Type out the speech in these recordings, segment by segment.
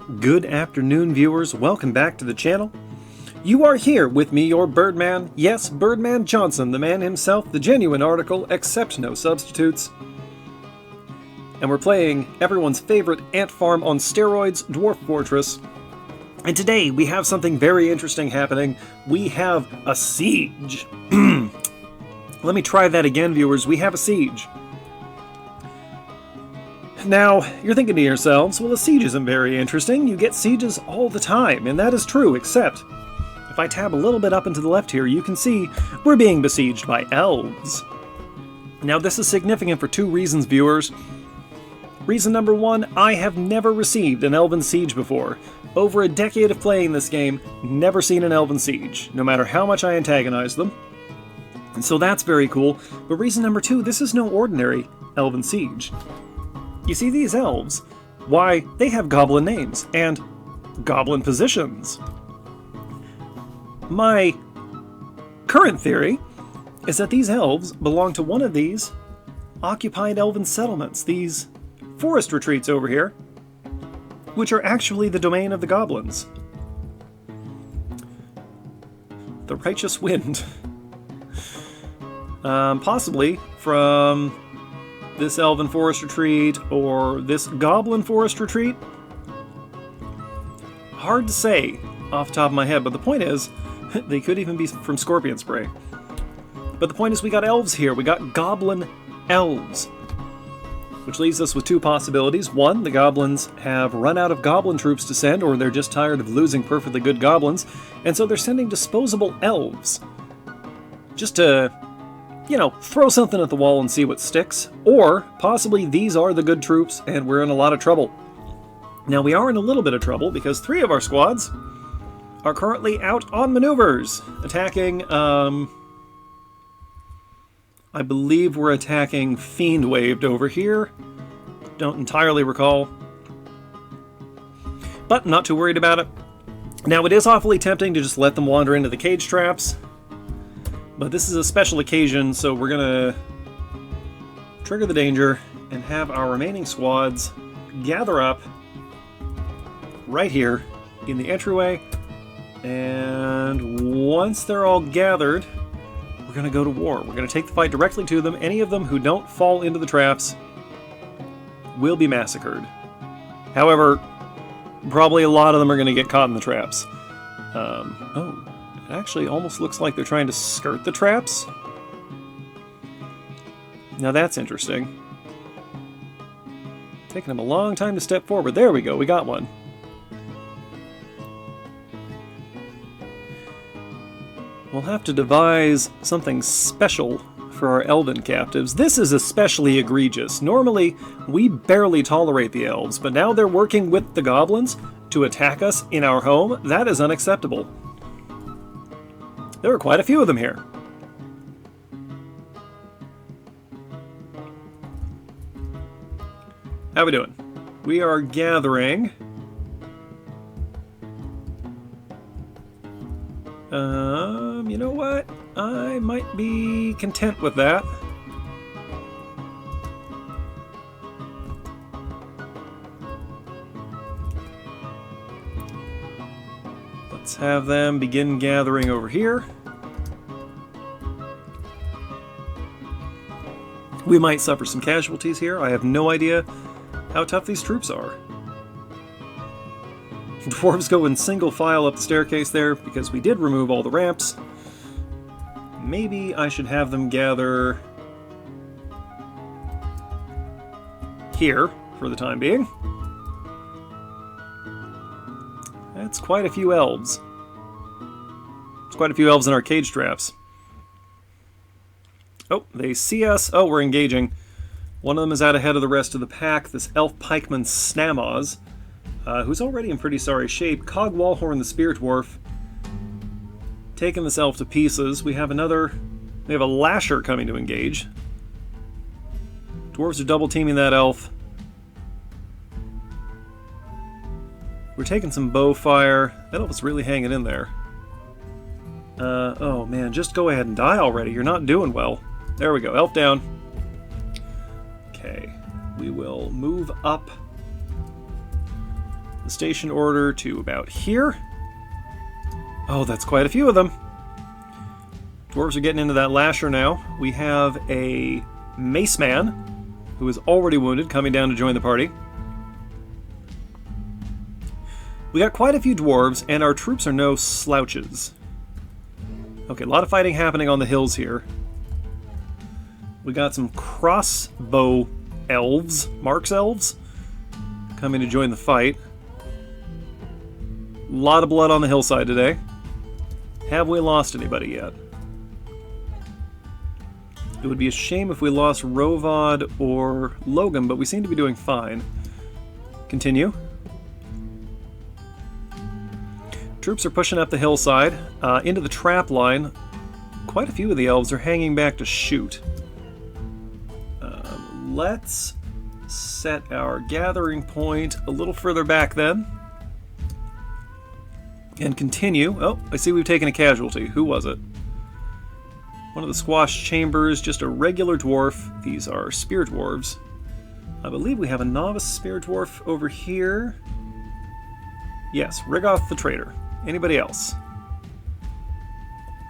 Good afternoon, viewers. Welcome back to the channel. You are here with me, your Birdman. Yes, Birdman Johnson, the man himself, the genuine article, accept no substitutes. And we're playing everyone's favorite ant farm on steroids, Dwarf Fortress. And today we have something very interesting happening. We have a siege. Let me try that again, viewers. We have a siege. Now, you're thinking to yourselves, well, a siege isn't very interesting. You get sieges all the time, and that is true, except if I tab a little bit up and to the left here, you can see we're being besieged by elves. Now, this is significant for two reasons, viewers. Reason number one, I have never received an elven siege before. Over a decade of playing this game, never seen an elven siege, no matter how much I antagonize them. And so that's very cool. But reason number two, this is no ordinary elven siege. You see, these elves, why, they have goblin names and goblin positions. My current theory is that these elves belong to one of these occupied elven settlements, these forest retreats over here, which are actually the domain of the goblins. The Righteous Wind. Possibly from this elven forest retreat or this goblin forest retreat. Hard to say off the top of my head, but the point is, they could even be from Scorpion Spray. But the point is, we got elves here. We got goblin elves. Which leaves us with two possibilities. One, the goblins have run out of goblin troops to send, or they're just tired of losing perfectly good goblins, and so they're sending disposable elves. Just to, you know, throw something at the wall and see what sticks. Or, possibly these are the good troops and we're in a lot of trouble. Now, we are in a little bit of trouble because three of our squads are currently out on maneuvers, attacking, I believe we're attacking Fiend Waved over here. Don't entirely recall. But not too worried about it. Now, it is awfully tempting to just let them wander into the cage traps. But this is a special occasion, so we're gonna trigger the danger and have our remaining squads gather up right here in the entryway. And once they're all gathered, we're gonna go to war. We're gonna take the fight directly to them. Any of them who don't fall into the traps will be massacred. However, probably a lot of them are gonna get caught in the traps. Oh. It actually almost looks like they're trying to skirt the traps. Now that's interesting. Taking them a long time to step forward. There we go, we got one. We'll have to devise something special for our elven captives. This is especially egregious. Normally, we barely tolerate the elves, but now they're working with the goblins to attack us in our home. That is unacceptable. There are quite a few of them here. How we doing? We are gathering. You know what? I might be content with that. Let's have them begin gathering over here. We might suffer some casualties here. I have no idea how tough these troops are. Dwarves go in single file up the staircase there because we did remove all the ramps. Maybe I should have them gather here for the time being. That's quite a few elves. There's quite a few elves in our cage traps. Oh, they see us. Oh, we're engaging. One of them is out ahead of the rest of the pack. This elf pikeman Snamaz, who's already in pretty sorry shape. Cog Wallhorn, the spear dwarf, taking this elf to pieces. We have a lasher coming to engage. Dwarves are double teaming that elf. We're taking some bow fire. That elf is really hanging in there. Oh man, just go ahead and die already. You're not doing well. There we go, elf down. Okay, we will move up the station order to about here. Oh, that's quite a few of them. Dwarves are getting into that lasher now. We have a mace man who is already wounded coming down to join the party. We got quite a few dwarves, and our troops are no slouches. Okay, a lot of fighting happening on the hills here. We got some crossbow elves, Mark's elves, coming to join the fight. A lot of blood on the hillside today. Have we lost anybody yet? It would be a shame if we lost Rovod or Logan, but we seem to be doing fine. Continue. Troops are pushing up the hillside, into the trap line. Quite a few of the elves are hanging back to shoot. Let's set our gathering point a little further back then. And continue. Oh, I see we've taken a casualty. Who was it? One of the squash chambers, just a regular dwarf. These are spear dwarves. I believe we have a novice spear dwarf over here. Yes, Rigoth the Traitor. Anybody else?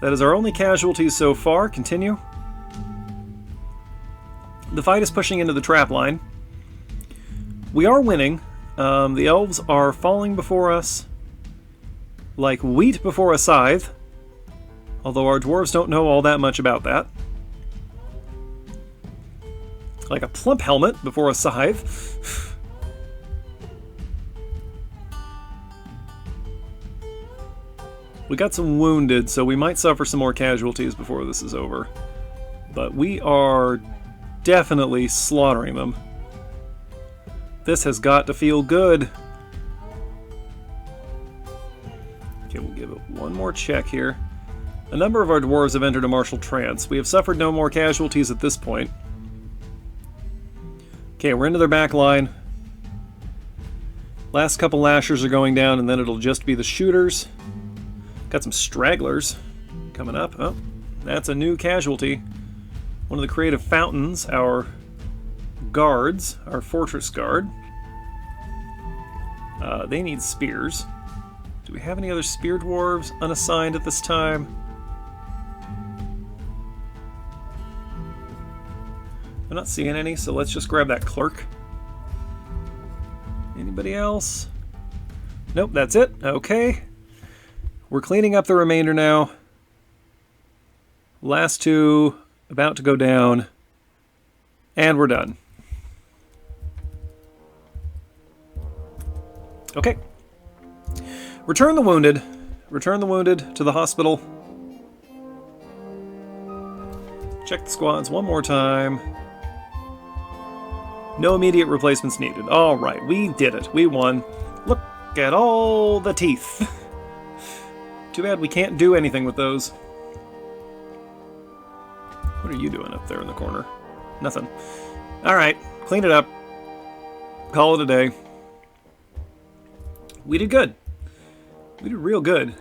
That is our only casualties so far. Continue. The fight is pushing into the trap line. We are winning. The elves are falling before us like wheat before a scythe, although our dwarves don't know all that much about that. Like a plump helmet before a scythe. We got some wounded, so we might suffer some more casualties before this is over. But we are definitely slaughtering them. This has got to feel good. Okay, we'll give it one more check here. A number of our dwarves have entered a martial trance. We have suffered no more casualties at this point. Okay, we're into their back line. Last couple lashers are going down, and then it'll just be the shooters. Got some stragglers coming up. Oh, that's a new casualty. One of the creative fountains, our guards, our fortress guard. They need spears. Do we have any other spear dwarves unassigned at this time? I'm not seeing any, so let's just grab that clerk. Anybody else? Nope, that's it. Okay. We're cleaning up the remainder now. Last two about to go down. And we're done. Okay. Return the wounded. Return the wounded to the hospital. Check the squads one more time. No immediate replacements needed. Alright, we did it. We won. Look at all the teeth. Too bad we can't do anything with those. What are you doing up there in the corner? Nothing. Alright, clean it up. Call it a day. We did good. We did real good.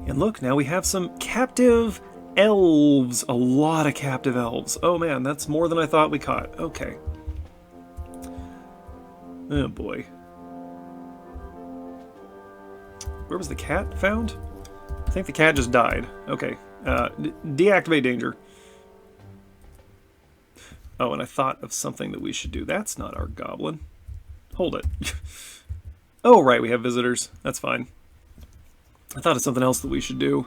And look, now we have some captive elves. A lot of captive elves. Oh man, that's more than I thought we caught. Okay. Oh boy. Where was the cat found? I think the cat just died. Okay. Deactivate danger. Oh, and I thought of something that we should do. That's not our goblin. Hold it. Oh, right, we have visitors. That's fine. I thought of something else that we should do.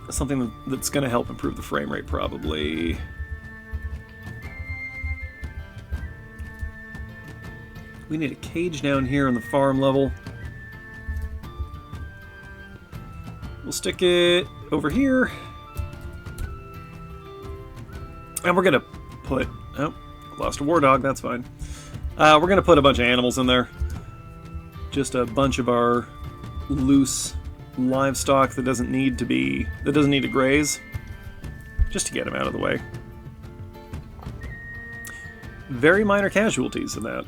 Something that's going to help improve the frame rate, probably. We need a cage down here on the farm level. We'll stick it over here. And we're going to put... Oh, lost a war dog, that's fine. We're going to put a bunch of animals in there. Just a bunch of our loose livestock that doesn't need to graze. Just to get them out of the way. Very minor casualties in that.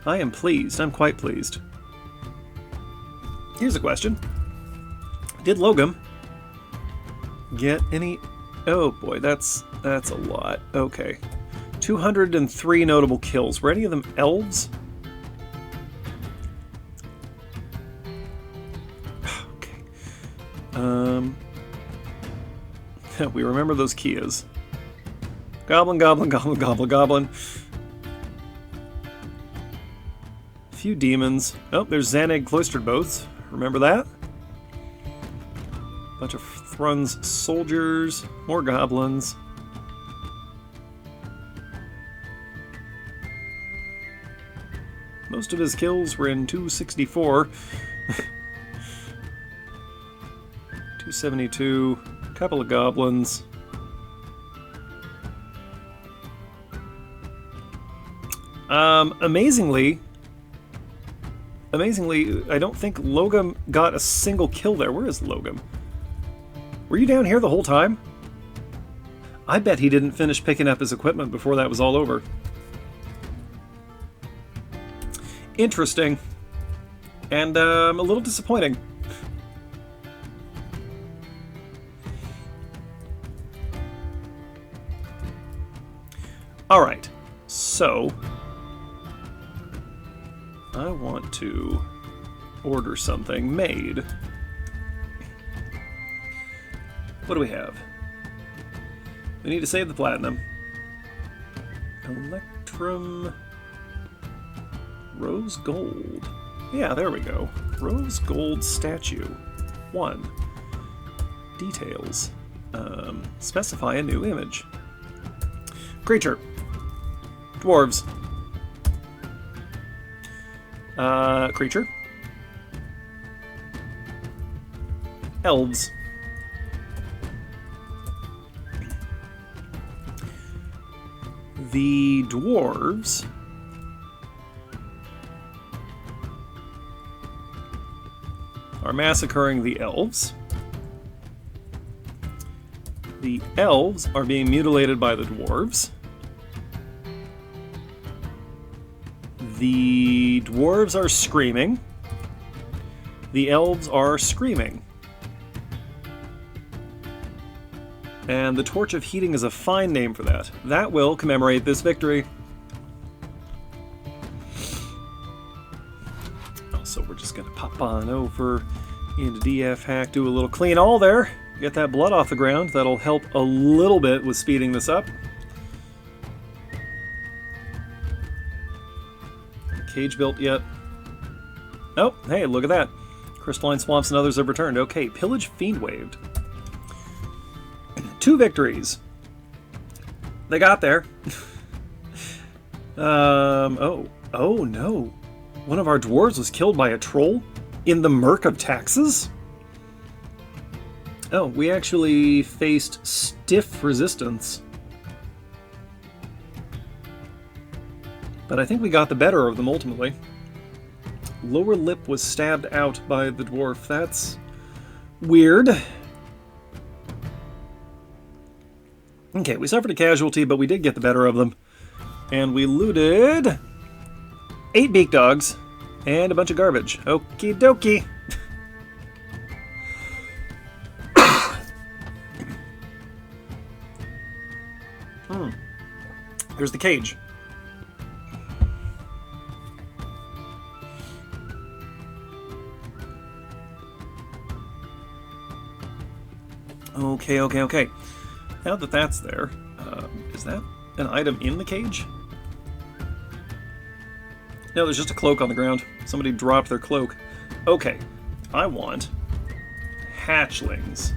I am pleased. I'm quite pleased. Here's a question. Did Logum get any... Oh boy, that's a lot. Okay. 203 notable kills. Were any of them elves? Okay. We remember those Kias. Goblin, goblin, goblin, goblin, goblin. A few demons. Oh, there's Xanag cloistered boats. Remember that? Bunch of Thrun's soldiers. More goblins. Most of his kills were in 264. 272. A couple of goblins. Amazingly, I don't think Logum got a single kill there. Where is Logum? Were you down here the whole time? I bet he didn't finish picking up his equipment before that was all over. Interesting. And a little disappointing. Alright, so I want to order something made. What do we have? We need to save the platinum. Electrum. Rose gold. Yeah, there we go. Rose gold statue. 1. Details. Specify a new image. Creature. Dwarves. Creature. Elves. The dwarves are massacring the elves. The elves are being mutilated by the dwarves. The dwarves are screaming. The elves are screaming. And the Torch of Heating is a fine name for that. That will commemorate this victory. So we're just going to pop on over into DF hack, do a little clean all there. Get that blood off the ground. That'll help a little bit with speeding this up. Cage built yet? Oh, hey, look at that. Crystalline Swamps and others have returned. Okay, Pillage Fiend Waved. 2 victories. They got there. Oh no. One of our dwarves was killed by a troll in the murk of taxes? Oh, we actually faced stiff resistance. But I think we got the better of them ultimately. Lower lip was stabbed out by the dwarf. That's weird. Okay, we suffered a casualty, but we did get the better of them. And we looted 8 beak dogs and a bunch of garbage. Okie dokie. Here's the cage. Okay. Now that that's there, is that an item in the cage? No, there's just a cloak on the ground. Somebody dropped their cloak. Okay, I want hatchlings.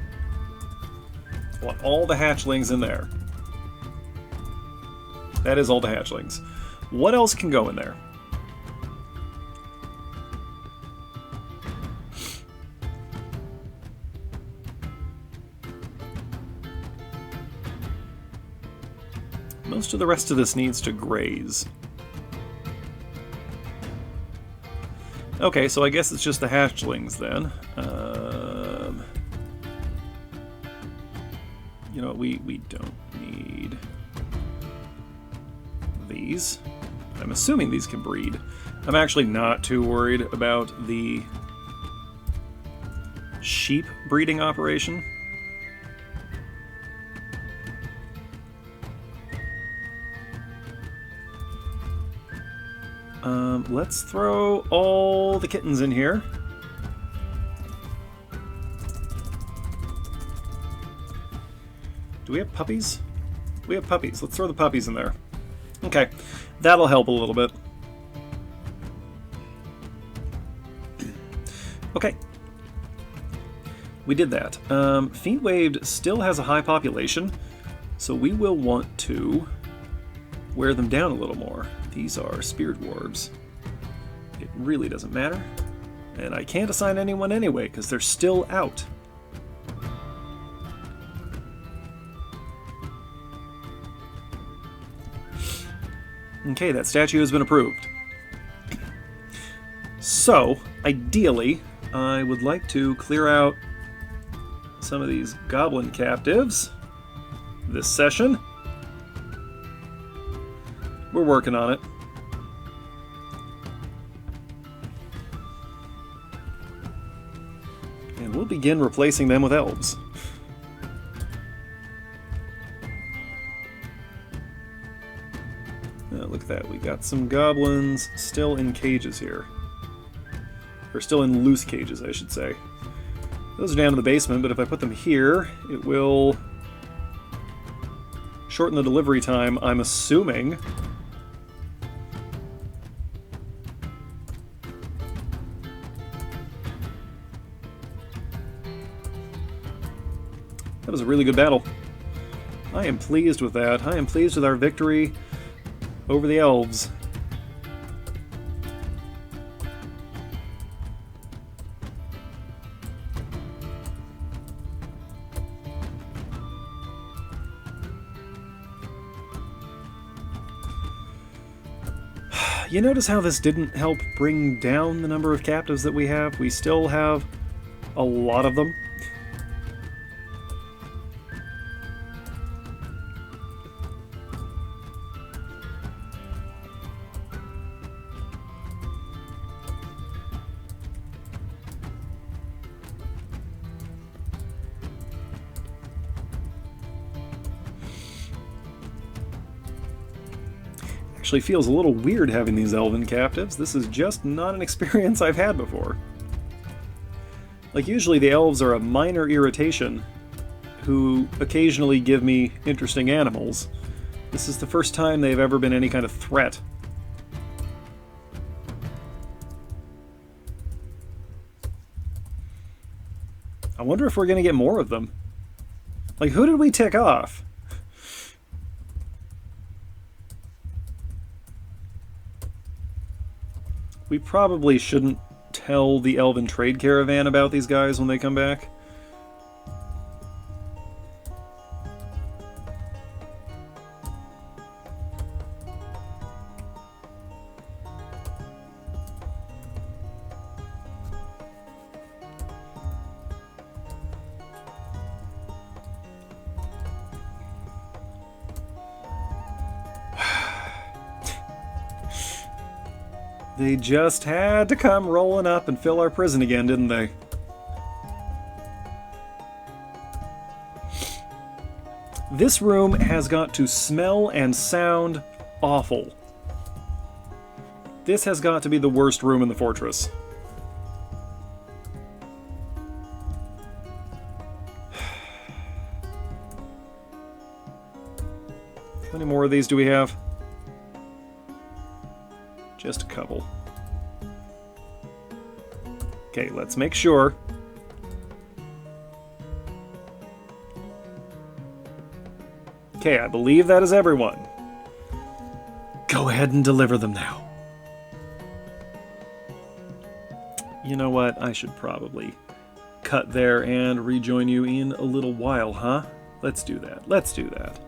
I want all the hatchlings in there. That is all the hatchlings. What else can go in there? Most of the rest of this needs to graze. Okay, so I guess it's just the hatchlings then. You know, we don't need these. I'm assuming these can breed. I'm actually not too worried about the sheep breeding operation. Let's throw all the kittens in here. Do we have puppies? We have puppies. Let's throw the puppies in there. Okay, that'll help a little bit. Okay. We did that. Fiend Waved still has a high population, so we will want to wear them down a little more. These are spear dwarves. It really doesn't matter. And I can't assign anyone anyway, because they're still out. Okay, that statue has been approved. So, ideally, I would like to clear out some of these goblin captives this session. We're working on it. And we'll begin replacing them with elves. Look at that, we got some goblins still in cages here. Or still in loose cages, I should say. Those are down in the basement, but if I put them here, it will shorten the delivery time, I'm assuming. That was a really good battle. I am pleased with that. I am pleased with our victory over the elves. You notice how this didn't help bring down the number of captives that we have? We still have a lot of them. Actually feels a little weird having these elven captives. This is just not an experience I've had before. Like, usually the elves are a minor irritation who occasionally give me interesting animals. This is the first time they've ever been any kind of threat. I wonder if we're going to get more of them. Like, who did we tick off? We probably shouldn't tell the Elven Trade Caravan about these guys when they come back. They just had to come rolling up and fill our prison again, didn't they? This room has got to smell and sound awful. This has got to be the worst room in the fortress. How many more of these do we have? Just a couple. Okay, let's make sure. Okay, I believe that is everyone. Go ahead and deliver them now. You know what? I should probably cut there and rejoin you in a little while, huh? Let's do that. Let's do that.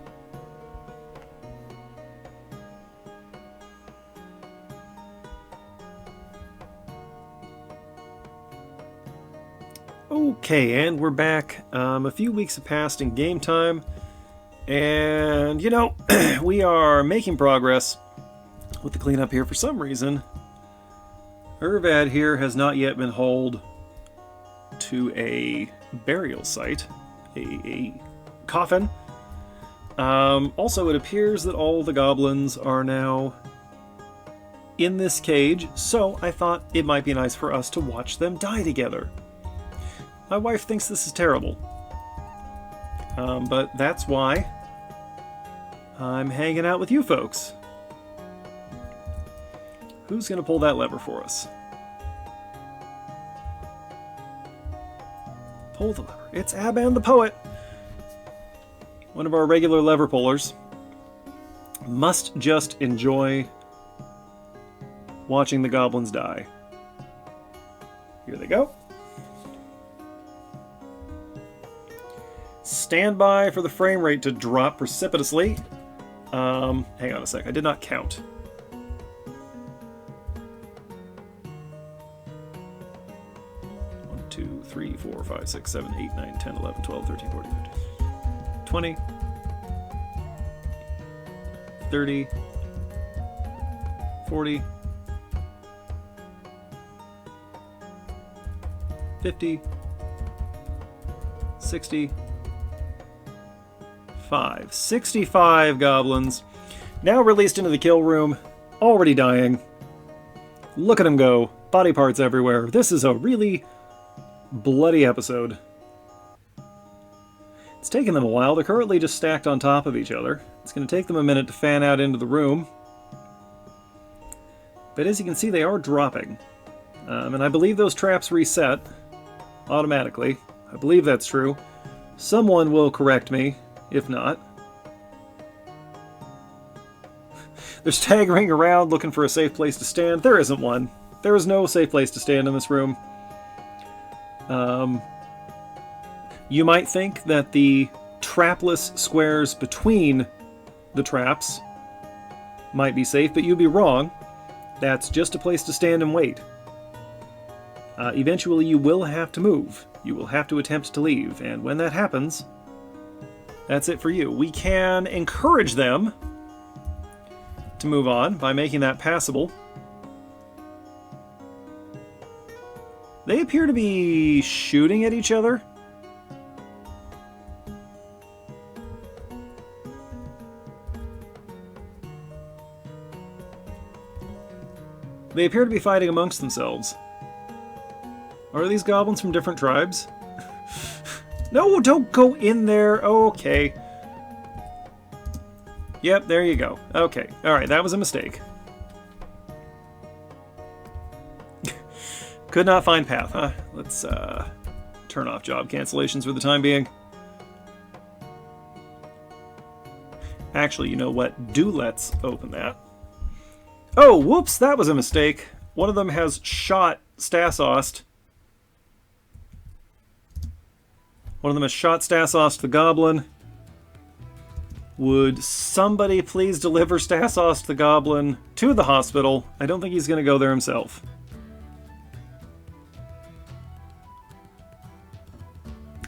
Okay, and we're back. A few weeks have passed in game time, and, you know, we are making progress with the cleanup here. For some reason, Irvad here has not yet been hauled to a burial site, a coffin. Also, it appears that all the goblins are now in this cage, so I thought it might be nice for us to watch them die together. My wife thinks this is terrible. But that's why I'm hanging out with you folks. Who's going to pull that lever for us? Pull the lever. It's Aban the Poet. One of our regular lever pullers. Must just enjoy watching the goblins die. Here they go. Stand by for the frame rate to drop precipitously. Hang on a sec. I did not count. One, 2, 3, 4, 5, 6, 7, 8, 9, 10, 11, 12, 13, 14, 15, 20, 30, 40, 50, 60, 65 goblins, now released into the kill room, already dying. Look at them go, body parts everywhere. This is a really bloody episode. It's taken them a while. They're currently just stacked on top of each other. It's going to take them a minute to fan out into the room. But as you can see, they are dropping. And I believe those traps reset automatically. I believe that's true. Someone will correct me, if not. They're staggering around looking for a safe place to stand. There isn't one. There is no safe place to stand in this room. You might think that the trapless squares between the traps might be safe, but you'd be wrong. That's just a place to stand and wait. Eventually you will have to move. You will have to attempt to leave, and when that happens, that's it for you. We can encourage them to move on by making that passable. They appear to be shooting at each other. They appear to be fighting amongst themselves. Are these goblins from different tribes? No, don't go in there. Okay. Yep, there you go. Okay. Alright, that was a mistake. Could not find path, huh? Let's turn off job cancellations for the time being. Actually, you know what? Let's open that. Oh, whoops, that was a mistake. One of them has shot Stasost. One of them has shot Stasost the Goblin. Would somebody please deliver Stasost the Goblin to the hospital? I don't think he's going to go there himself.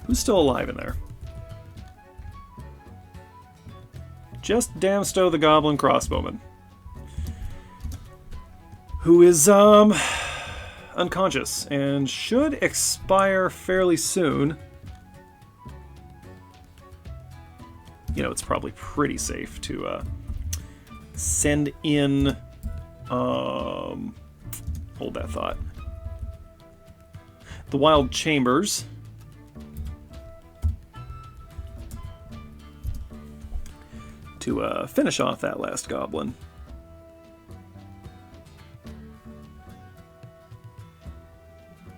Who's still alive in there? Just Damstow the Goblin Crossbowman. Who is, unconscious and should expire fairly soon. You know, it's probably pretty safe to, send in, hold that thought. The Wild Chambers. To, finish off that last goblin.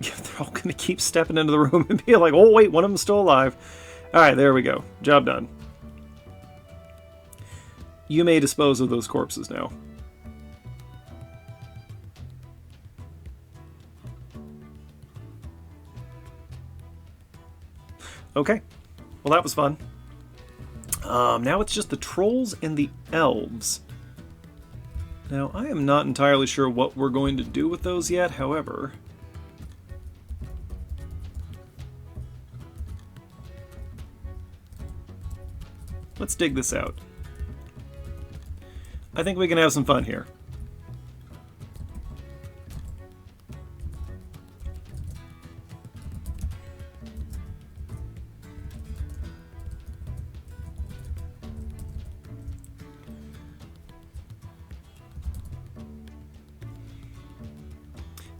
Yeah, they're all going to keep stepping into the room and be like, oh wait, one of them's still alive. Alright, there we go. Job done. You may dispose of those corpses now. Okay. Well, that was fun. Now it's just the trolls and the elves. Now, I am not entirely sure what we're going to do with those yet, however... let's dig this out. I think we can have some fun here.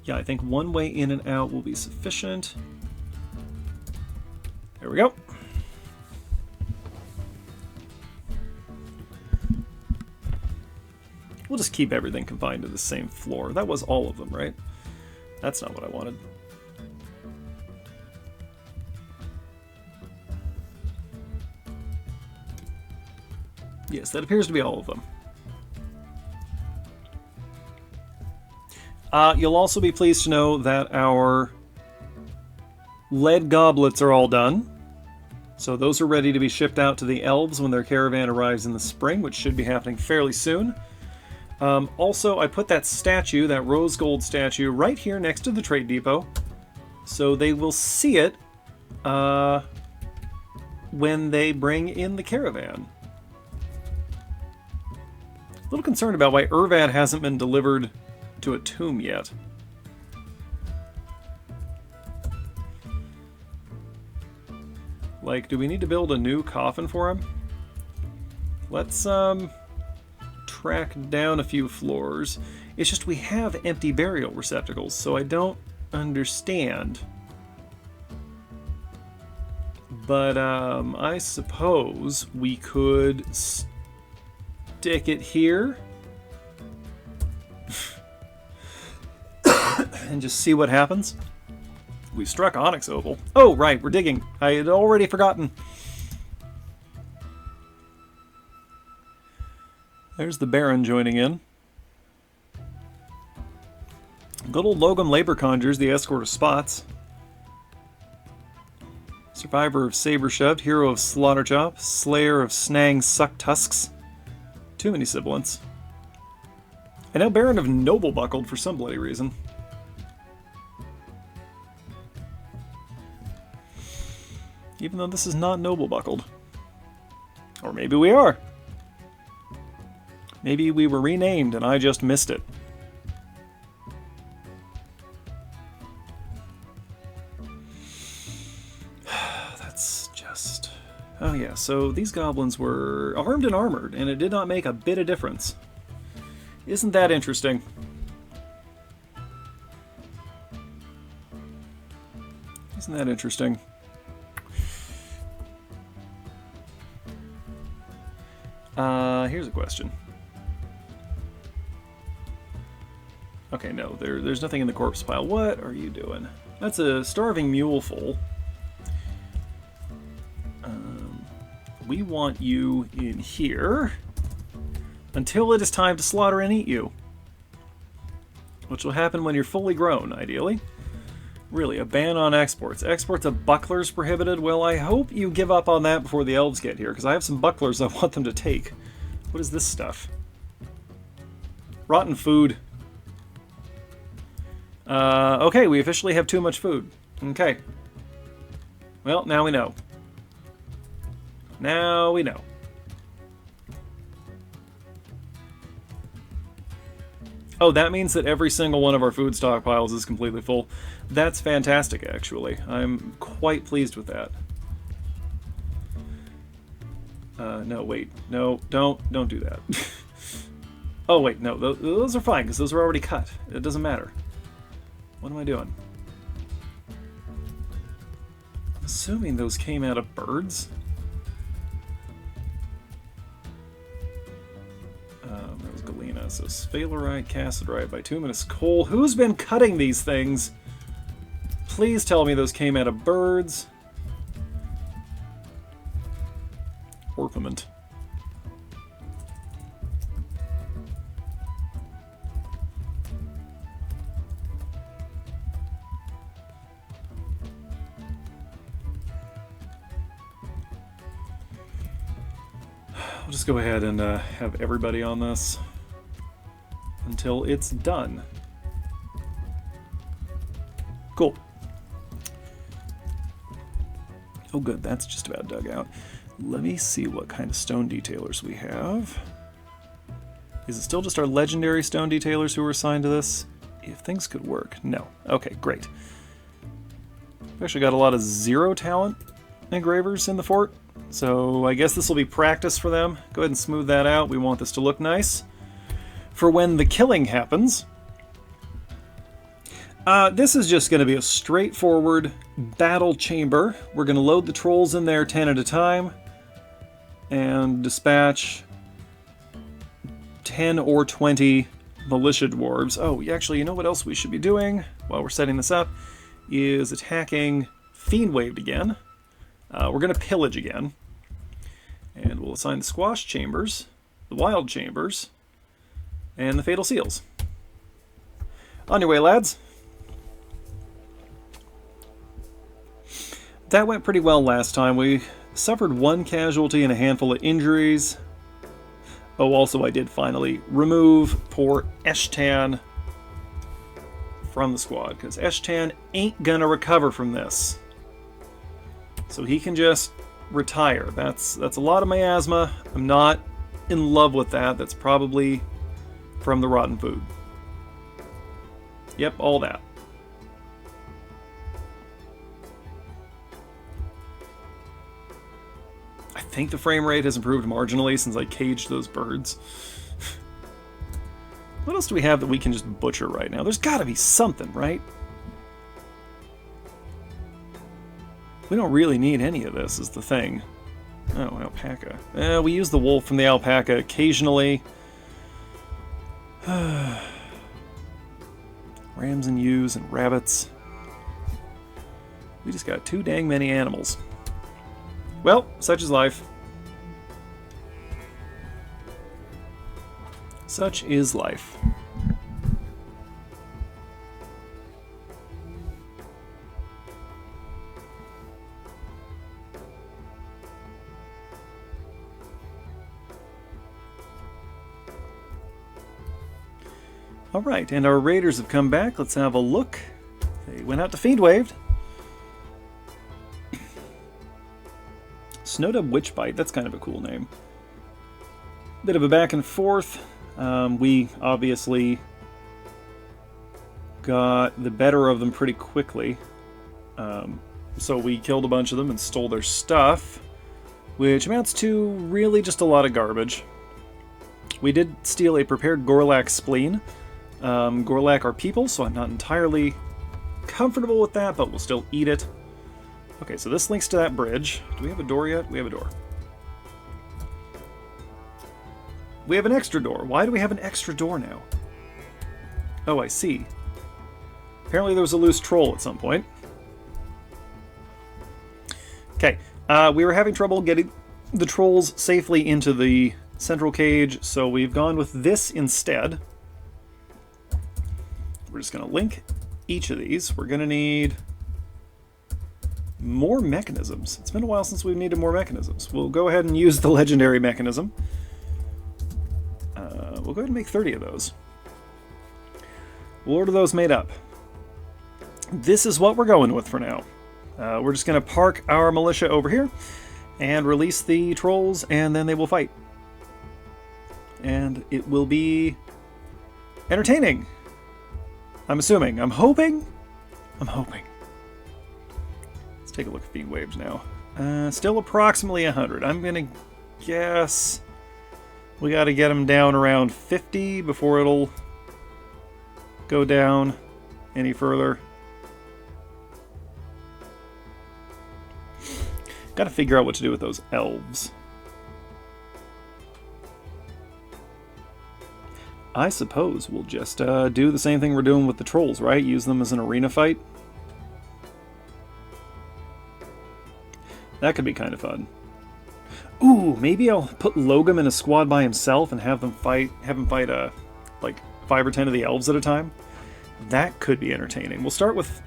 Yeah, I think one way in and out will be sufficient. There we go. We'll just keep everything confined to the same floor. That was all of them, right? That's not what I wanted. Yes, that appears to be all of them. You'll also be pleased to know that our lead goblets are all done. So those are ready to be shipped out to the elves when their caravan arrives in the spring, which should be happening fairly soon. Also, I put that statue, that rose gold statue, right here next to the trade depot. So they will see it when they bring in the caravan. A little concerned about why Urvad hasn't been delivered to a tomb yet. Like, do we need to build a new coffin for him? Let's, track down a few floors. It's just we have empty burial receptacles, so I don't understand. But, I suppose we could stick it here. And just see what happens. We struck Onyx Opal. Oh, right, we're digging. I had already forgotten. There's the Baron joining in. Good old Logum Labor Conjures, the escort of Spots. Survivor of Saber Shoved, hero of Slaughterchop, slayer of Snang Suck Tusks. Too many sibilants. And now Baron of Noble Buckled for some bloody reason. Even though this is not Noble Buckled. Or maybe we are. Maybe we were renamed and I just missed it. That's just... Oh yeah, so these goblins were armed and armored, and it did not make a bit of difference. Isn't that interesting? Isn't that interesting? Here's a question. Okay, no, there's nothing in the corpse pile. What are you doing? That's a starving mule full. We want you in here until it is time to slaughter and eat you. Which will happen when you're fully grown, ideally. Really, a ban on exports. Exports of bucklers prohibited? Well, I hope you give up on that before the elves get here, because I have some bucklers I want them to take. What is this stuff? Rotten food. Okay, we officially have too much food. Okay. Well, now we know. Now we know. Oh, that means that every single one of our food stockpiles is completely full. That's fantastic, actually. I'm quite pleased with that. No, wait. No, don't do that. Oh, wait, no. Those are fine, because those are already cut. It doesn't matter. What am I doing? I'm assuming those came out of birds. That was Galena. So sphalerite, cassidrite, bituminous coal. Who's been cutting these things? Please tell me those came out of birds. Orpiment. I'll just go ahead and have everybody on this until it's done. Cool. Oh good, that's just about dug out. Let me see what kind of stone detailers we have. Is it still just our legendary stone detailers who are assigned to this? If things could work. No. Okay, great. We've actually got a lot of 0 talent engravers in the fort, so I guess this will be practice for them. Go ahead and smooth that out. We want this to look nice for when the killing happens. This is just going to be a straightforward battle chamber. We're going to load the trolls in there 10 at a time and dispatch 10 or 20 militia dwarves. Oh, actually, you know what else we should be doing while we're setting this up is attacking Fiendwaved again. We're going to pillage again. And we'll assign the Squash Chambers, the Wild Chambers, and the Fatal Seals. On your way, lads. That went pretty well last time. We suffered 1 casualty and a handful of injuries. Oh, also I did finally remove poor Eshtan from the squad, because Eshtan ain't gonna recover from this. So he can just retire. That's a lot of miasma. I'm not in love with that. That's probably from the rotten food. Yep, all that. I think the frame rate has improved marginally since I caged those birds. What else do we have that we can just butcher right now? There's gotta be something, right? We don't really need any of this, is the thing. Oh, alpaca. We use the wool from the alpaca occasionally. Rams and ewes and rabbits. We just got too dang many animals. Well, such is life. Such is life. Alright, and our raiders have come back. Let's have a look. They went out to Fiendwaved. Snowdub Witchbite, that's kind of a cool name. Bit of a back and forth. We obviously got the better of them pretty quickly. So we killed a bunch of them and stole their stuff, which amounts to really just a lot of garbage. We did steal a prepared Gorlak spleen. Gorlak are people, so I'm not entirely comfortable with that, but we'll still eat it. Okay, so this links to that bridge. Do we have a door yet? We have a door. We have an extra door. Why do we have an extra door now? Oh, I see. Apparently there was a loose troll at some point. Okay, we were having trouble getting the trolls safely into the central cage, so we've gone with this instead. We're just going to link each of these. We're going to need more mechanisms. It's been a while since we've needed more mechanisms. We'll go ahead and use the legendary mechanism. We'll go ahead and make 30 of those. We'll order those made up. This is what we're going with for now. We're just going to park our militia over here and release the trolls, and then they will fight. And it will be entertaining. I'm assuming. I'm hoping. I'm hoping. Let's take a look at Fiendwaves now. Still approximately 100. I'm going to guess we got to get them down around 50 before it'll go down any further. Got to figure out what to do with those elves. I suppose we'll just do the same thing we're doing with the trolls, right? Use them as an arena fight. That could be kind of fun. Ooh, maybe I'll put Logum in a squad by himself and have him fight like 5 or 10 of the elves at a time. That could be entertaining. We'll start with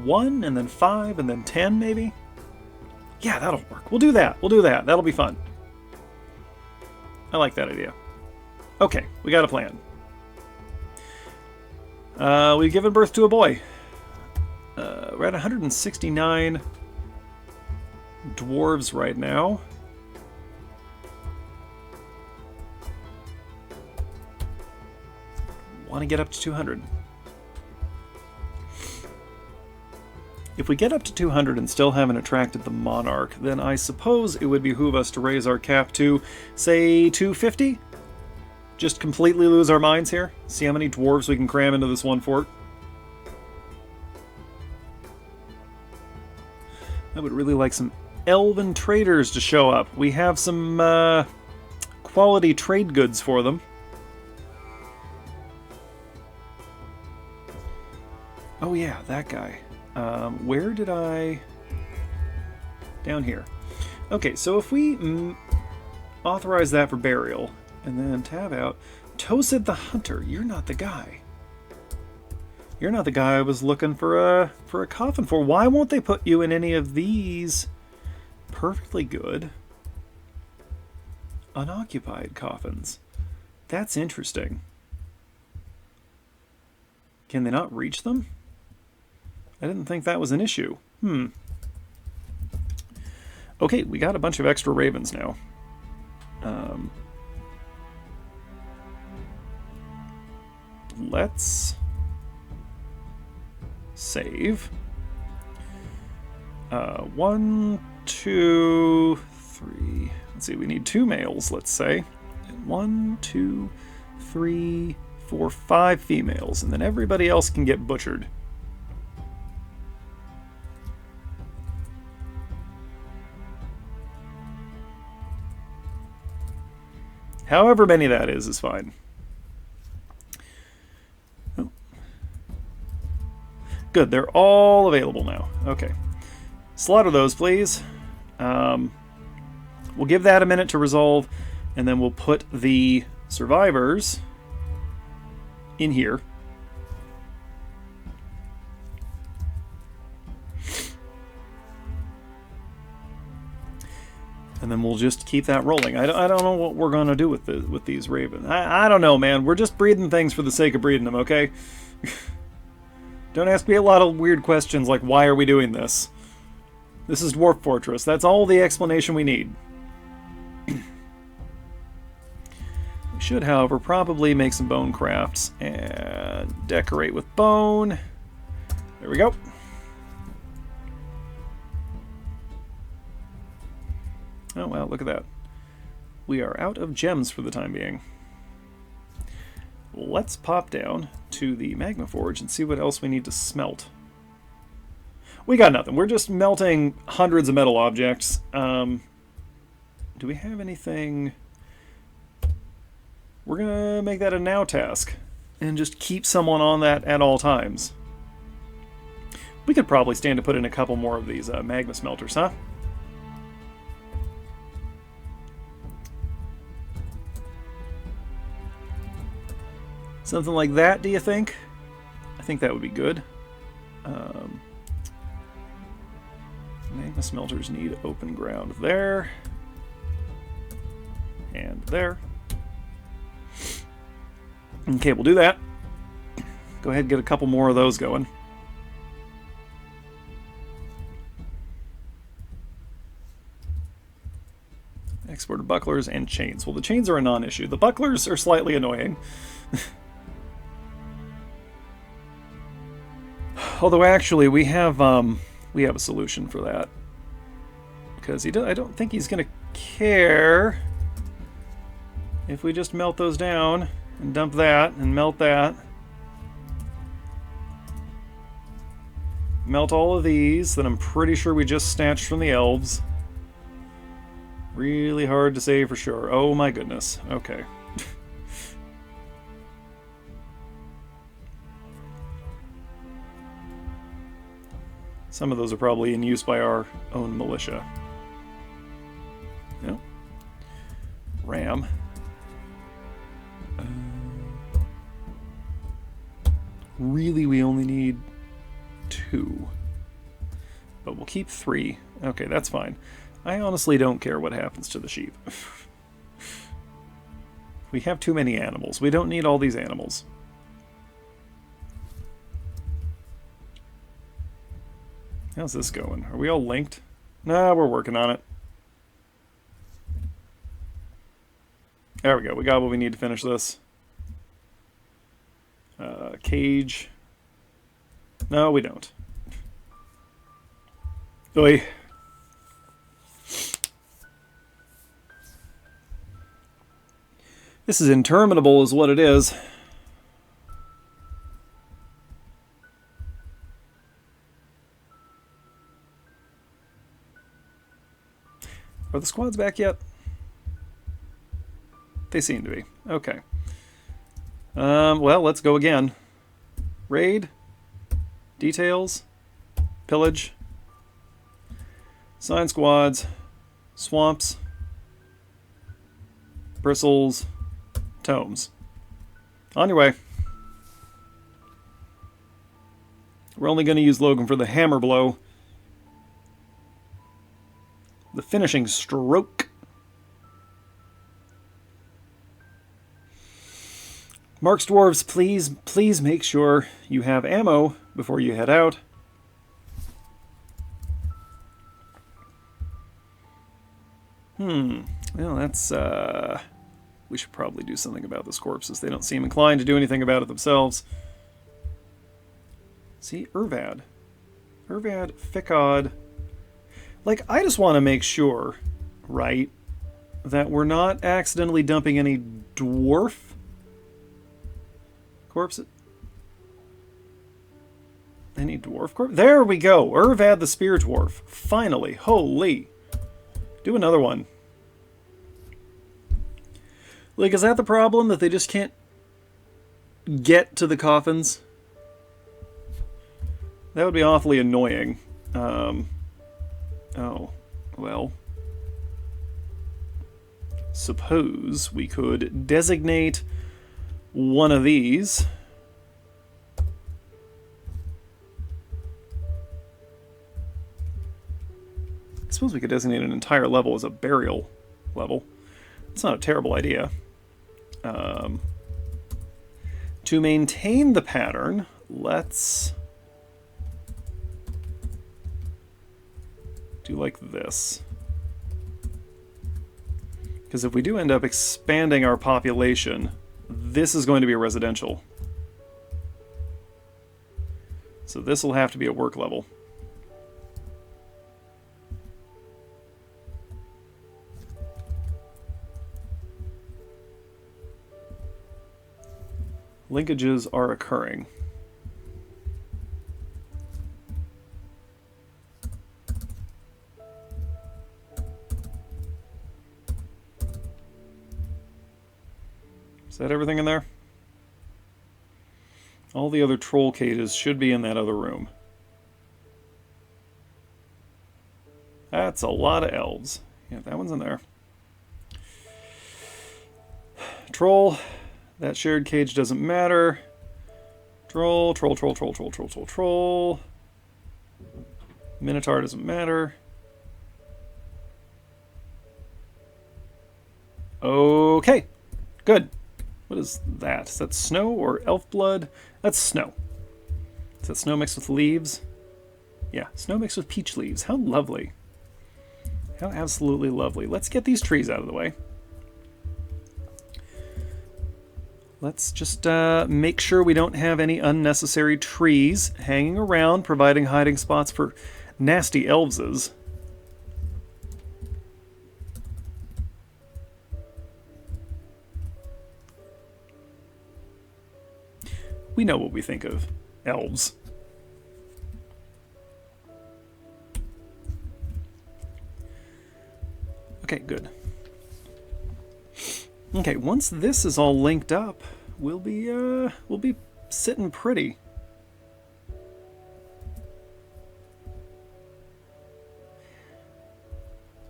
1 and then 5 and then 10 maybe. Yeah, that'll work. We'll do that. We'll do that. That'll be fun. I like that idea. Okay, we got a plan. We've given birth to a boy. We're at 169 dwarves right now. Want to get up to 200. If we get up to 200 and still haven't attracted the monarch, then I suppose it would behoove us to raise our cap to, say, 250? Just completely lose our minds here? See how many dwarves we can cram into this one fort? I would really like some elven traders to show up. We have some quality trade goods for them. Oh yeah, that guy. Where did I... Down here. Okay, so if we authorize that for burial, and then tab out, Tosid the Hunter, you're not the guy. You're not the guy I was looking for a coffin for. Why won't they put you in any of these perfectly good unoccupied coffins? That's interesting. Can they not reach them? I didn't think that was an issue. Okay, we got a bunch of extra ravens now. Let's save. 1, 2, 3. Let's see, we need 2 males, let's say. 1, 2, 3, 4, 5 females, and then everybody else can get butchered. However many that is fine. Oh. Good, they're all available now. Okay. Slaughter those, please. We'll give that a minute to resolve, and then we'll put the survivors in here. And then we'll just keep that rolling. I don't know what we're going to do with these ravens. I don't know, man. We're just breeding things for the sake of breeding them, okay? Don't ask me a lot of weird questions like, why are we doing this? This is Dwarf Fortress. That's all the explanation we need. We should, however, probably make some bone crafts and decorate with bone. There we go. Oh, wow, look at that. We are out of gems for the time being. Let's pop down to the Magma Forge and see what else we need to smelt. We got nothing. We're just melting hundreds of metal objects. Do we have anything? We're going to make that a now task and just keep someone on that at all times. We could probably stand to put in a couple more of these magma smelters, huh? Something like that, do you think? I think that would be good. Magma smelters need open ground there. And there. Okay, we'll do that. Go ahead and get a couple more of those going. Exported bucklers and chains. Well, the chains are a non-issue. The bucklers are slightly annoying. Although actually we have a solution for that, because I don't think he's gonna care if we just melt those down and dump that and melt that, melt all of these that I'm pretty sure we just snatched from the elves. Really hard to say for sure. Oh my goodness. Okay. Some of those are probably in use by our own militia. No. Ram. Really, we only need 2. But we'll keep 3. Okay, that's fine. I honestly don't care what happens to the sheep. We have too many animals. We don't need all these animals. How's this going? Are we all linked? Nah, we're working on it. There we go. We got what we need to finish this. Cage. No, we don't. Oi. This is interminable is what it is. Are the squads back yet? They seem to be. Okay. Well, let's go again. Raid. Details. Pillage. Sign squads. Swamps. Bristles. Tomes. On your way. We're only going to use Logan for the hammer blow. The finishing stroke. Mark's dwarves, please make sure you have ammo before you head out. Well, that's, we should probably do something about those corpses. They don't seem inclined to do anything about it themselves. See, Urvad, Ficod. Like, I just want to make sure, right, that we're not accidentally dumping any dwarf corpses. Any dwarf corpse? There we go! Urvad the Spear Dwarf. Finally. Holy. Do another one. Like, is that the problem? That they just can't get to the coffins? That would be awfully annoying. Oh, well. Suppose we could designate one of these. I suppose we could designate an entire level as a burial level. It's not a terrible idea. To maintain the pattern, let's do like this. Because if we do end up expanding our population, this is going to be a residential. So this will have to be a work level. Linkages are occurring. Is that everything in there? All the other troll cages should be in that other room. That's a lot of elves. Yeah, that one's in there. Troll. That shared cage doesn't matter. Troll. Minotaur doesn't matter. Okay. Good. What is that? Is that snow or elf blood? That's snow. Is that snow mixed with leaves? Yeah, snow mixed with peach leaves. How lovely. How absolutely lovely. Let's get these trees out of the way. Let's just make sure we don't have any unnecessary trees hanging around, providing hiding spots for nasty elveses. We know what we think of elves. Okay, good. Okay, once this is all linked up, we'll be sitting pretty.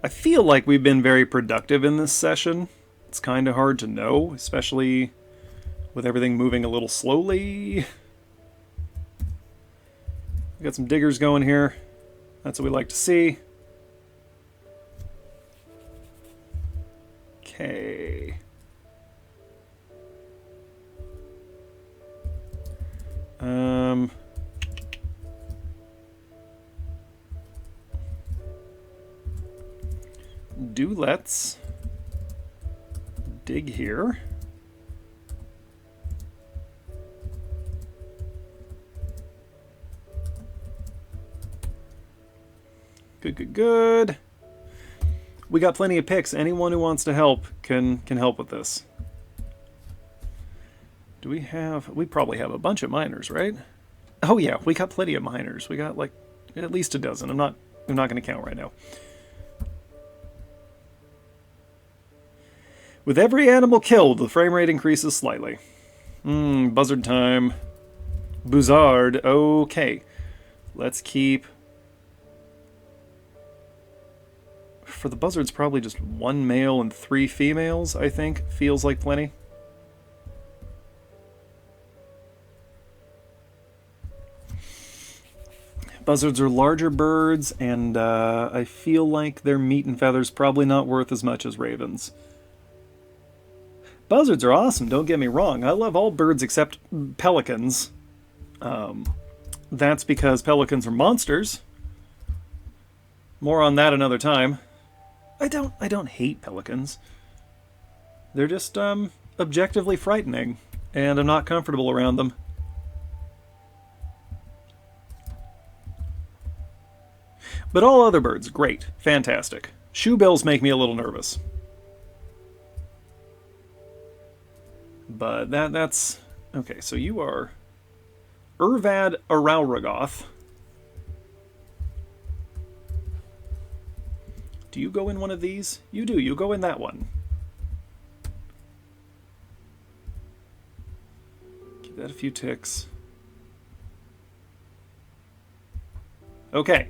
I feel like we've been very productive in this session. It's kind of hard to know, especially with everything moving a little slowly. We got some diggers going here. That's what we like to see. Okay. Let's dig here. Good. We got plenty of picks. Anyone who wants to help can help with this. Do we have... We probably have a bunch of miners, right? Oh yeah, we got plenty of miners. We got like at least a dozen. I'm not going to count right now. With every animal killed, the frame rate increases slightly. Buzzard time. Buzzard. Okay. Let's keep... For the buzzards, probably just 1 male and 3 females, I think. Feels like plenty. Buzzards are larger birds, and I feel like their meat and feathers probably not worth as much as ravens. Buzzards are awesome, don't get me wrong. I love all birds except pelicans. That's because pelicans are monsters. More on that another time. I don't hate pelicans. They're just objectively frightening, and I'm not comfortable around them. But all other birds, great, fantastic. Shoebills make me a little nervous. But that's... Okay, so you are... Urvad Arauragoth. Do you go in one of these? You do, you go in that one. Give that a few ticks. Okay.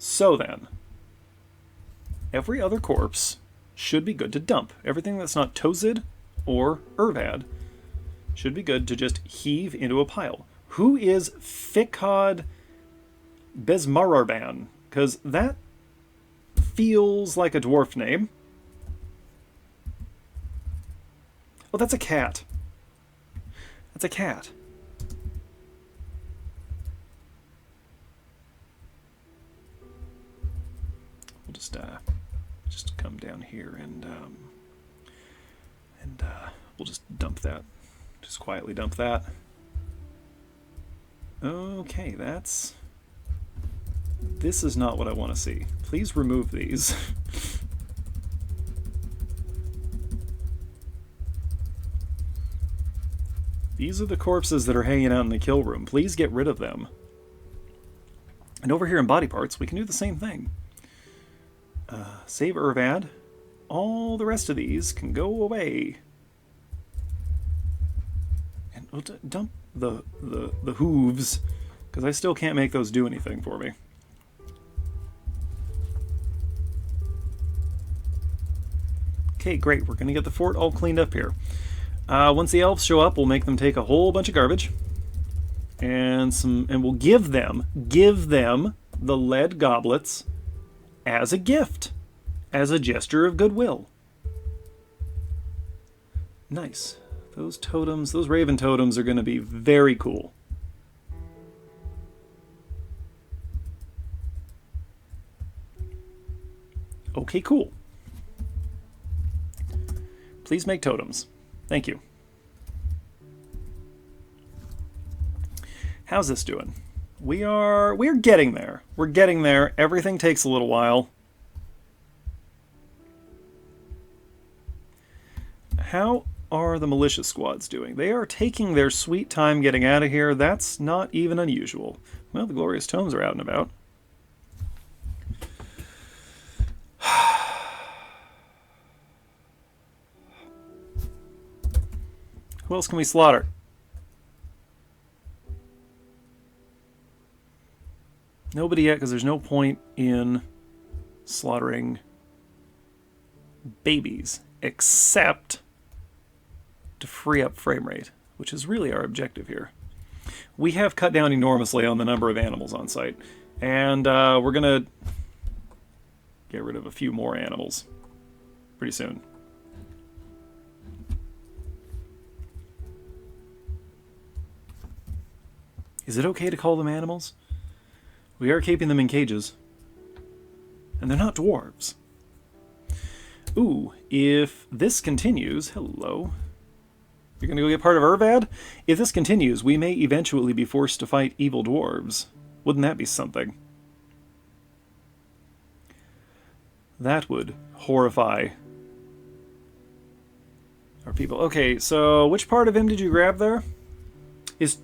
So then, every other corpse should be good to dump. Everything that's not Tozid or Urvad should be good to just heave into a pile. Who is Fikad Besmararban? Because that feels like a dwarf name. Oh, that's a cat. That's a cat. We'll just come down here and we'll just dump that. Just quietly dump that. Okay, that's... This is not what I want to see. Please remove these. These are the corpses that are hanging out in the kill room. Please get rid of them. And over here in body parts, we can do the same thing. Save Urvad. All the rest of these can go away. And we'll dump the hooves, because I still can't make those do anything for me. Okay, great. We're going to get the fort all cleaned up here. Once the elves show up, we'll make them take a whole bunch of garbage. And we'll give them the lead goblets as a gift, as a gesture of goodwill. Nice. Those totems, those raven totems are going to be very cool. Okay, cool. Please make totems. Thank you. How's this doing? We're getting there. We're getting there. Everything takes a little while. How are the militia squads doing? They are taking their sweet time getting out of here. That's not even unusual. Well, the glorious tomes are out and about. Who else can we slaughter? Nobody yet, because there's no point in slaughtering babies, except to free up frame rate, which is really our objective here. We have cut down enormously on the number of animals on site, and we're going to get rid of a few more animals pretty soon. Is it okay to call them animals? We are keeping them in cages. And they're not dwarves. Ooh, if this continues... Hello. You're going to go get part of Urvad? If this continues, we may eventually be forced to fight evil dwarves. Wouldn't that be something? That would horrify our people. Okay, so which part of him did you grab there? His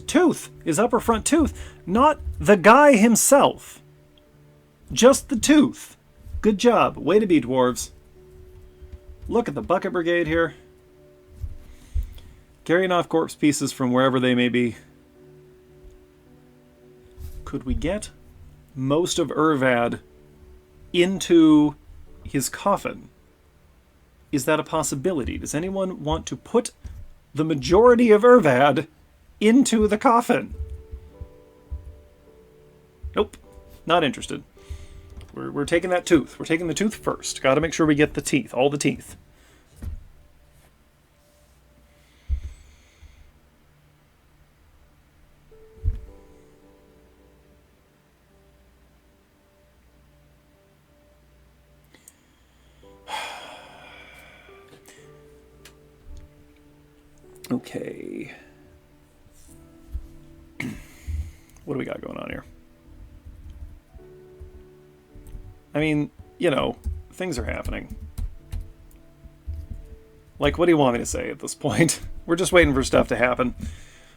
tooth, his upper front tooth, not the guy himself. Just the tooth. Good job. Way to be, dwarves. Look at the bucket brigade here. Carrying off corpse pieces from wherever they may be. Could we get most of Urvad into his coffin? Is that a possibility? Does anyone want to put the majority of Urvad into the coffin? Nope. Not interested. We're taking that tooth. We're taking the tooth first. Got to make sure we get the teeth. All the teeth. Okay. What do we got going on here? I mean, you know, things are happening. Like, what do you want me to say at this point? We're just waiting for stuff to happen.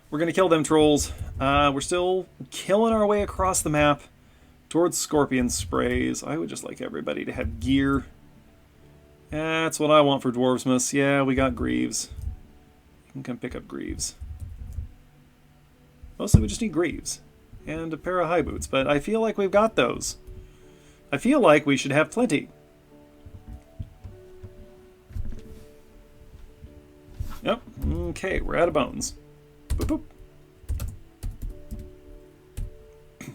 We're going to kill them trolls. We're still killing our way across the map towards scorpion sprays. I would just like everybody to have gear. That's what I want for Dwarvesmas. Yeah, we got Greaves. You can come pick up Greaves. Mostly we just need Greaves. And a pair of high boots, but I feel like we've got those. I feel like we should have plenty. Yep. Okay, we're out of bones. Boop, boop.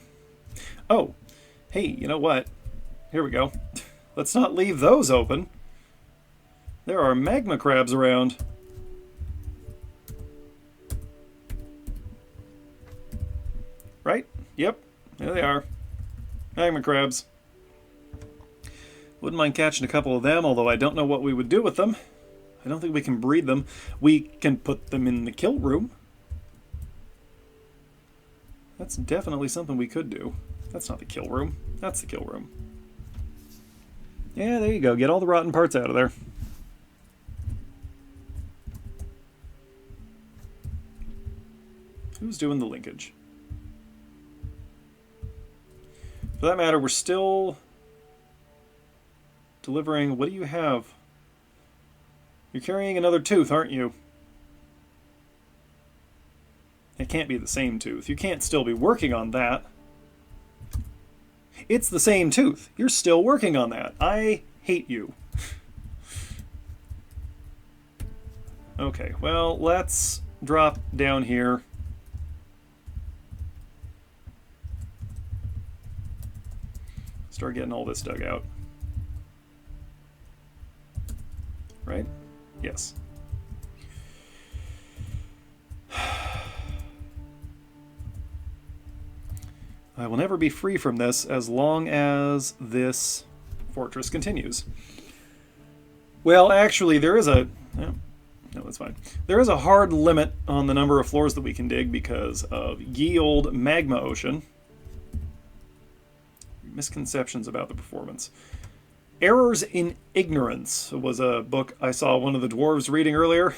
Oh, hey, you know what? Here we go. Let's not leave those open. There are magma crabs around. Right? Yep. There they are. Magma crabs. Wouldn't mind catching a couple of them, although I don't know what we would do with them. I don't think we can breed them. We can put them in the kill room. That's definitely something we could do. That's not the kill room. That's the kill room. Yeah, there you go. Get all the rotten parts out of there. Who's doing the linkage? For that matter, we're still delivering... What do you have? You're carrying another tooth, aren't you? It can't be the same tooth. You can't still be working on that. It's the same tooth. You're still working on that. I hate you. Okay, well, let's drop down here. Start getting all this dug out. Right? Yes. I will never be free from this as long as this fortress continues. Well, actually, there is a... No, that's fine. There is a hard limit on the number of floors that we can dig because of ye olde magma ocean. Misconceptions about the performance. Errors in Ignorance was a book I saw one of the dwarves reading earlier.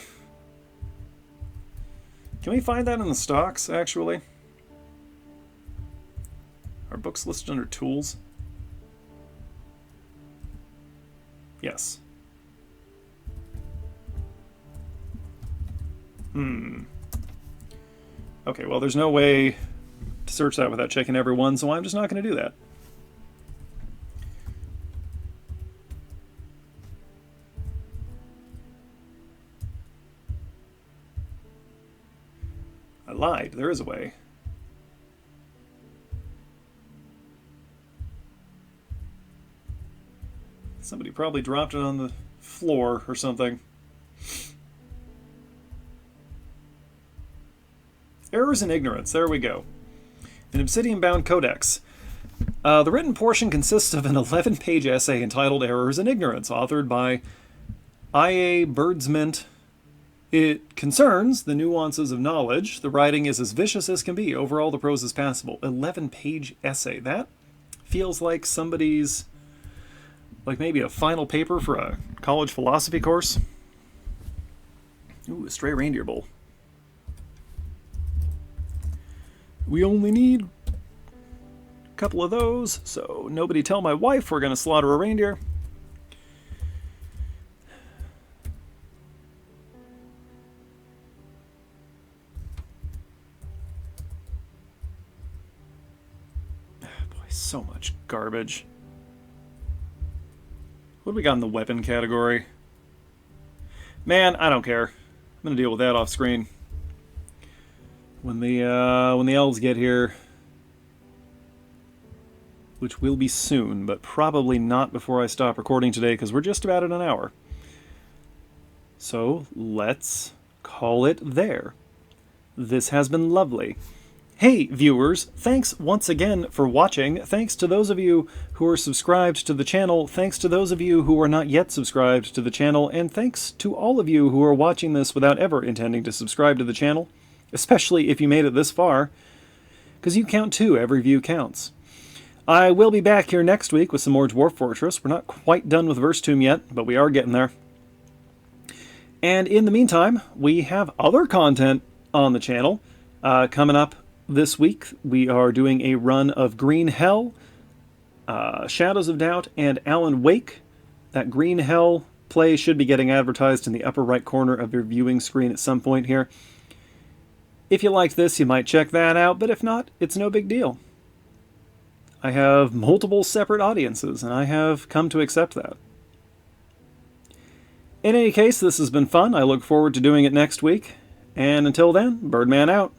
Can we find that in the stocks, actually? Are books listed under tools? Yes. Okay, well, there's no way to search that without checking every one, so I'm just not going to do that. I lied. There is a way. Somebody probably dropped it on the floor or something. Errors in Ignorance. There we go. An obsidian-bound codex. The written portion consists of an 11-page essay entitled Errors in Ignorance, authored by I.A. Birdsmint. It concerns the nuances of knowledge. The writing is as vicious as can be. Overall, the prose is passable. 11-page essay. That feels like somebody's... like maybe a final paper for a college philosophy course. Ooh, a stray reindeer bowl. We only need a couple of those, so nobody tell my wife we're going to slaughter a reindeer. So much garbage. What do we got in the weapon category? Man, I don't care. I'm gonna deal with that off screen. When the elves get here, which will be soon, but probably not before I stop recording today, because we're just about at an hour. So let's call it there. This has been lovely. Hey, viewers, thanks once again for watching. Thanks to those of you who are subscribed to the channel. Thanks to those of you who are not yet subscribed to the channel. And thanks to all of you who are watching this without ever intending to subscribe to the channel, especially if you made it this far, because you count too. Every view counts. I will be back here next week with some more Dwarf Fortress. We're not quite done with Verse Tomb yet, but we are getting there. And in the meantime, we have other content on the channel. Coming up this week, we are doing a run of Green Hell, Shadows of Doubt, and Alan Wake. That Green Hell play should be getting advertised in the upper right corner of your viewing screen at some point here. If you liked this, you might check that out, but if not, it's no big deal. I have multiple separate audiences, and I have come to accept that. In any case, this has been fun. I look forward to doing it next week. And until then, Birdman out.